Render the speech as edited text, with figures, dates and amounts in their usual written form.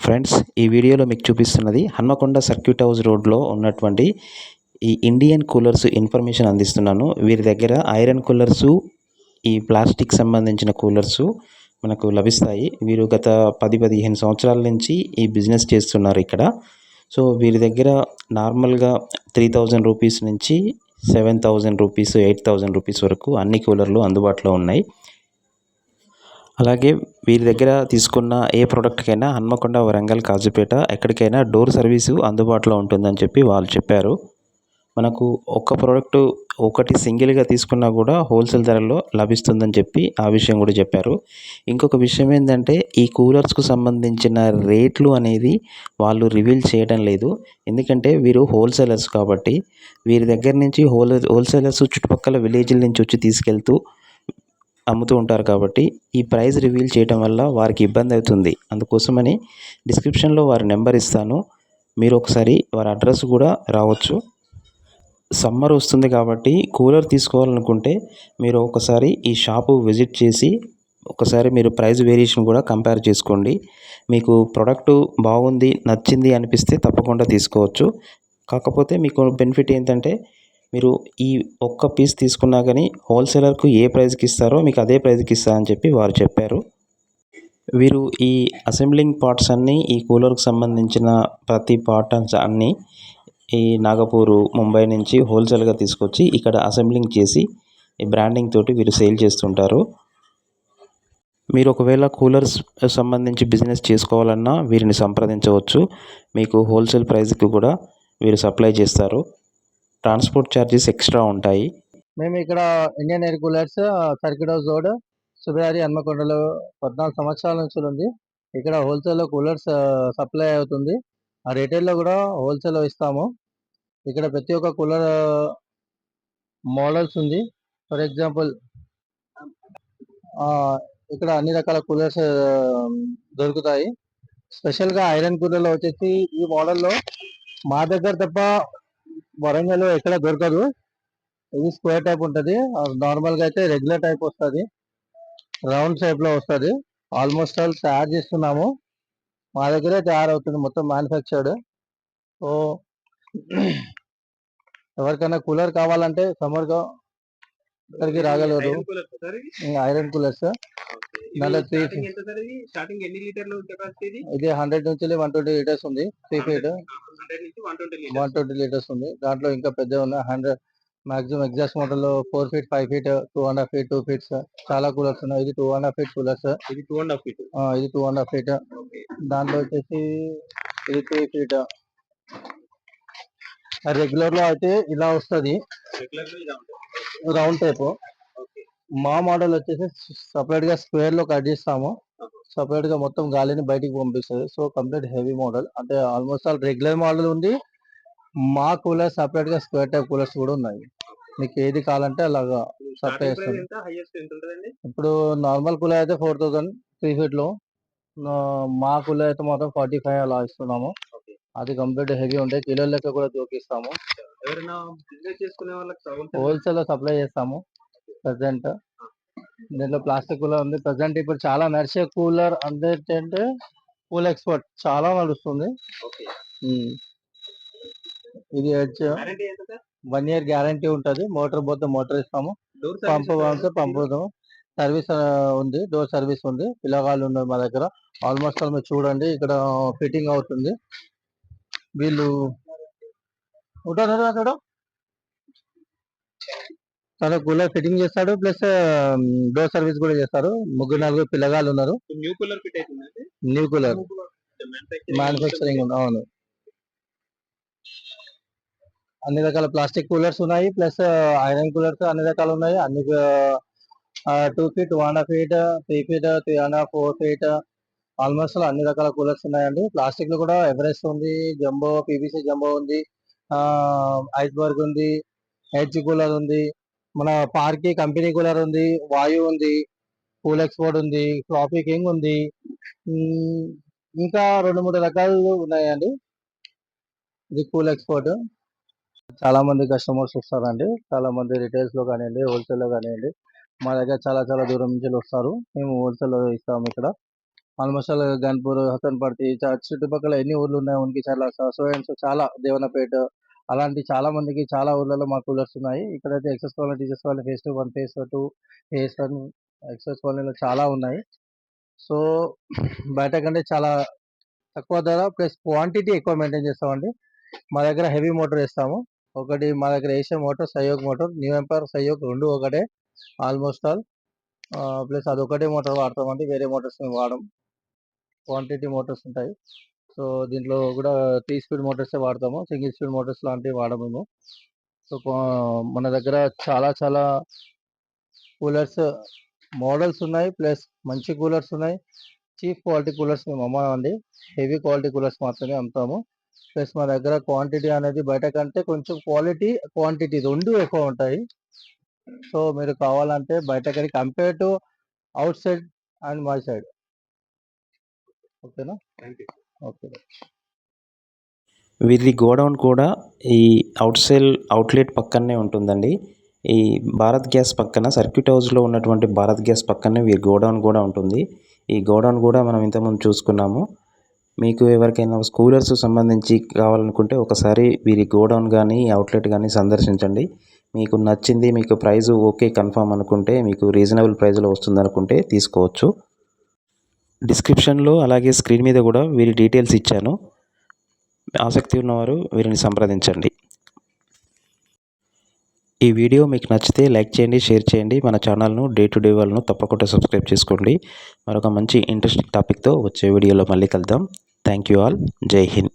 Friends, ఈ వీడియోలో మీకు చూపిస్తున్నది హన్మకొండ సర్క్యూట్ హౌస్ రోడ్లో ఉన్నటువంటి ఈ ఇండియన్ కూలర్స్ ఇన్ఫర్మేషన్ అందిస్తున్నాను. వీరి దగ్గర ఐరన్ కూలర్సు, ఈ ప్లాస్టిక్ సంబంధించిన కూలర్సు మనకు లభిస్తాయి. వీరు గత 10-15 సంవత్సరాల నుంచి ఈ బిజినెస్ చేస్తున్నారు ఇక్కడ. సో వీరి దగ్గర నార్మల్గా 3000 రూపీస్ నుంచి 7000 రూపీస్, 8000 రూపీస్ వరకు అన్ని కూలర్లు అందుబాటులో ఉన్నాయి. అలాగే వీరి దగ్గర తీసుకున్న ఏ ప్రోడక్ట్కైనా హన్మకొండ, వరంగల్, కాజీపేట ఎక్కడికైనా డోర్ సర్వీసు అందుబాటులో ఉంటుందని చెప్పి వాళ్ళు చెప్పారు. మనకు ఒక్క ప్రోడక్ట్ ఒకటి సింగిల్గా తీసుకున్నా కూడా హోల్సేల్ ధరలో లభిస్తుందని చెప్పి ఆ విషయం కూడా చెప్పారు. ఇంకొక విషయం ఏంటంటే, ఈ కూలర్స్కు సంబంధించిన రేట్లు అనేది వాళ్ళు రివీల్ చేయడం లేదు. ఎందుకంటే వీరు హోల్సేలర్స్ కాబట్టి వీరి దగ్గర నుంచి హోల్సేలర్స్ చుట్టుపక్కల విలేజ్ల నుంచి వచ్చి తీసుకెళ్తూ అమ్ముతూ ఉంటారు కాబట్టి ఈ ప్రైస్ రివీల్ చేయడం వల్ల వారికి ఇబ్బంది అవుతుంది. అందుకోసమని డిస్క్రిప్షన్లో వారి నెంబర్ ఇస్తాను. మీరు ఒకసారి వారి అడ్రస్ కూడా రావచ్చు. సమ్మర్ వస్తుంది కాబట్టి కూలర్ తీసుకోవాలనుకుంటే మీరు ఒకసారి ఈ షాపు విజిట్ చేసి ఒకసారి మీరు ప్రైస్ వేరియేషన్ కూడా కంపేర్ చేసుకోండి. మీకు ప్రోడక్ట్ బాగుంది, నచ్చింది అనిపిస్తే తప్పకుండా తీసుకోవచ్చు. కాకపోతే మీకు బెనిఫిట్ ఏంటంటే, మీరు ఈ ఒక్క పీస్ తీసుకున్నా కానీ హోల్సేలర్కు ఏ ప్రైస్కి ఇస్తారో మీకు అదే ప్రైస్కి ఇస్తా అని చెప్పి వారు చెప్పారు. వీరు ఈ అసెంబ్లింగ్ పార్ట్స్ అన్నీ, ఈ కూలర్కి సంబంధించిన ప్రతి పార్ట్స్ అన్నీ ఈ నాగపూర్, ముంబై నుంచి హోల్సేల్గా తీసుకొచ్చి ఇక్కడ అసెంబ్లింగ్ చేసి ఈ బ్రాండింగ్ తోటి వీరు సేల్ చేస్తుంటారు. మీరు ఒకవేళ కూలర్స్ సంబంధించి బిజినెస్ చేసుకోవాలన్నా వీరిని సంప్రదించవచ్చు. మీకు హోల్సేల్ ప్రైస్కి కూడా వీరు సప్లై చేస్తారు. ట్రాన్స్పోర్ట్ ఛార్జెస్ ఎక్స్ట్రా ఉంటాయి. మేము ఇక్కడ Indian air coolers circuit house road, సుబ్రారి, హన్మకొండలో 14 సంవత్సరాల నుంచి ఉంది. ఇక్కడ హోల్సేల్లో కూలర్స్ సప్లై అవుతుంది. ఆ రిటైల్లో కూడా హోల్సేల్లో ఇస్తాము. ఇక్కడ ప్రతి ఒక్క కూలర్ మోడల్స్ ఉంది. ఫర్ ఎగ్జాంపుల్ ఇక్కడ అన్ని రకాల కూలర్స్ దొరుకుతాయి. స్పెషల్గా ఐరన్ కూలర్లో వచ్చేసి ఈ మోడల్లో మా దగ్గర తప్ప వరంగల్లో ఎక్కడ దొరకదు. ఇది స్క్వేర్ టైప్ ఉంటుంది. నార్మల్గా అయితే రెగ్యులర్ టైప్ వస్తుంది, రౌండ్ షేప్లో వస్తుంది. ఆల్మోస్ట్ ఆల్ తయారు చేస్తున్నాము, మా దగ్గరే తయారవుతుంది, మొత్తం మ్యానుఫ్యాక్చర్డ్. సో ఎవరికైనా కూలర్ కావాలంటే సమ్మర్గా ఇక్కడికి రాగలరు. ఐరన్ కూలర్స్ దాంట్లో ఇది 100 నుంచి 120 లీటర్స్ ఉంది. 3 ఫీట్ 120 లీటర్స్ ఉంది. దాంట్లో ఇంకా పెద్ద ఉన్నాయి. 100 maximum exhaust model 4 feet, 5 feet, 2.5 feet, 2 feets చాలా కూలర్స్ ఉన్నాయి. ఇది 2.5 ఫీట్ కూలర్స్. ఇది 2.5 ఫీట్. దాంట్లో వచ్చేసి ఇది 3 ఫీట్. రెగ్యులర్ లో అయితే ఇలా వస్తుంది, రౌండ్ టైప్. మా మోడల్ వచ్చేసి సపరేట్ గా స్క్వేర్ లో కట్ చేస్తాము. సపరేట్ గా మొత్తం గాలిని బయటికి పంపిస్తుంది. సో కంప్లీట్ హెవీ మోడల్, అంటే ఆల్మోస్ట్ ఆల్ రెగ్యులర్ మోడల్ ఉంది. మా కూలర్ సపరేట్ గా స్క్వేర్ టైప్ కూలర్స్ కూడా ఉన్నాయి. మీకు ఏది కావాలంటే అలాగా సప్లై చేస్తుంది. ఇప్పుడు నార్మల్ కూలర్ అయితే 4000 3 ఫీట్ లో, మా కూలర్ అయితే మాత్రం 45 అలా ఇస్తున్నాము. అది కంప్లీట్ హెవీ ఉంటాయి, కిలో లెక్క కూడా తూకిస్తాము. హోల్సేల్ లో సప్లై చేస్తాము. ప్రజెంట్ దీంట్లో ప్లాస్టిక్ కూలర్ ఉంది. ప్రజెంట్ ఇప్పుడు చాలా నడిచే కూలర్ అంటే కూల్ ఎక్స్పర్ట్ చాలా నడుస్తుంది. ఇది వచ్చి 1 ఇయర్ గ్యారంటీ ఉంటుంది. మోటార్ పోతే మోటార్ ఇస్తాము, పంపు పోతే పంపు. సర్వీస్ ఉంది, డోర్ సర్వీస్ ఉంది. పిల్లగాళ్ళు ఉన్నారు మా దగ్గర. ఆల్మోస్ట్ ఆల్ మీరు చూడండి, ఇక్కడ ఫిట్టింగ్ అవుతుంది. వీళ్ళు ఉంటారు, తన కూలర్ ఫిట్టింగ్ చేస్తాడు, ప్లస్ డోర్ సర్వీస్ కూడా చేస్తారు. 3-4 పిల్లగాళ్ళు ఉన్నారు. న్యూ కూలర్ మ్యానుఫ్యాక్చరింగ్ ఉంది. అవును, అన్ని రకాల ప్లాస్టిక్ కూలర్స్ ఉన్నాయి, ప్లస్ ఐరన్ కూలర్స్ అన్ని రకాలు ఉన్నాయి. అన్ని 2 feet, 2.5 feet, 3 feet, 3.5, 4 feet, almost అన్ని రకాల కూలర్స్ ఉన్నాయండి. ప్లాస్టిక్ లో కూడా ఎవరెస్ట్ ఉంది, జంబో, పీవీసీ జంబో ఉంది, ఐస్బర్గ్ ఉంది, హెచ్ కూలర్ ఉంది, మన పార్కి కంపెనీ కూలర్ ఉంది, వాయు ఉంది, కూల్ ఎక్స్పోర్ట్ ఉంది, ఫ్లాపీ కింగ్ ఉంది, ఇంకా 2-3 రకాలు ఉన్నాయండి. ఇది కూల్ ఎక్స్పోర్ట్. చాలా మంది కస్టమర్స్ వస్తారండి, చాలా మంది రిటైల్స్ లో కానివ్వండి, హోల్సేల్ లో కానివ్వండి. మా దగ్గర చాలా చాలా దూరం నుంచి వస్తారు. మేము హోల్సేల్ లో ఇస్తాము ఇక్కడ. ఆల్మోస్ట్ ఆల్ గన్పూర్, హసన్పర్తి చుట్టుపక్కల ఎన్ని ఊర్లు ఉన్నాయి ఉన్కిచర్ల, సో అండ్ సో చాలా దేవన్నపేట అలాంటి చాలా మందికి చాలా ఊర్లలో మా కూలర్స్ ఉన్నాయి. ఇక్కడైతే excess colony, teachers colony phase 1, phase 2, phase 1 excess కాలనీలో చాలా ఉన్నాయి. సో బయట కంటే చాలా తక్కువ ధర ప్లస్ క్వాంటిటీ ఎక్కువ మెయింటైన్ చేస్తామండి. మా దగ్గర హెవీ మోటార్ వేస్తాము. ఒకటి మా దగ్గర Asia motor, సహయోగ్ motor, new umpire, సహయోగ్ 2 ఒకటే ఆల్మోస్ట్ ఆల్. ప్లస్ అదొకటే మోటార్ వాడతామండి. వేరే మోటార్స్ మేము వాడం. క్వాంటిటీ మోటార్స్ ఉంటాయి. సో దీంట్లో కూడా 3 స్పీడ్ మోటార్సే వాడతాము. సింగిల్ స్పీడ్ మోటార్స్ లాంటివి వాడము మేము. సో మన దగ్గర చాలా చాలా కూలర్స్ మోడల్స్ ఉన్నాయి. ప్లస్ మంచి కూలర్స్ ఉన్నాయి. చీప్ క్వాలిటీ కూలర్స్ మేము అమ్మమండి. హెవీ క్వాలిటీ కూలర్స్ మాత్రమే అమ్ముతాము. ప్లస్ మా దగ్గర క్వాంటిటీ అనేది బయట కంటే కొంచెం క్వాంటిటీ 2 ఎక్కువ ఉంటాయి. సో మీరు కావాలంటే బయట compare to out side and my side. ఓకేనా? ఓకే. వీరి గోడౌన్ కూడా ఈ అవుట్లెట్ పక్కనే ఉంటుందండి. ఈ భారత్ గ్యాస్ పక్కన సర్క్యూట్ హౌస్లో ఉన్నటువంటి భారత్ గ్యాస్ పక్కనే వీరి గోడౌన్ కూడా ఉంటుంది. ఈ గోడౌన్ కూడా మనం ఇంతకుముందు చూసుకున్నాము. మీకు ఎవరికైనా కూలర్స్ సంబంధించి కావాలనుకుంటే ఒకసారి వీరి గోడౌన్ కానీ అవుట్లెట్ కానీ సందర్శించండి. మీకు నచ్చింది, మీకు ప్రైస్ ఓకే కన్ఫామ్ అనుకుంటే, మీకు రీజనబుల్ ప్రైస్లో వస్తుంది అనుకుంటే తీసుకోవచ్చు. డిస్క్రిప్షన్లో అలాగే స్క్రీన్ మీద కూడా వీరి డీటెయిల్స్ ఇచ్చాను. ఆసక్తి ఉన్నవారు వీరిని సంప్రదించండి. ఈ వీడియో మీకు నచ్చితే లైక్ చేయండి, షేర్ చేయండి. మన ఛానల్ను డే టు డే వాళ్ళను తప్పకుండా సబ్స్క్రైబ్ చేసుకోండి. మరొక మంచి ఇంట్రెస్టింగ్ టాపిక్తో వచ్చే వీడియోలో మళ్ళీ కలుద్దాం. Thank you all. జై హింద్.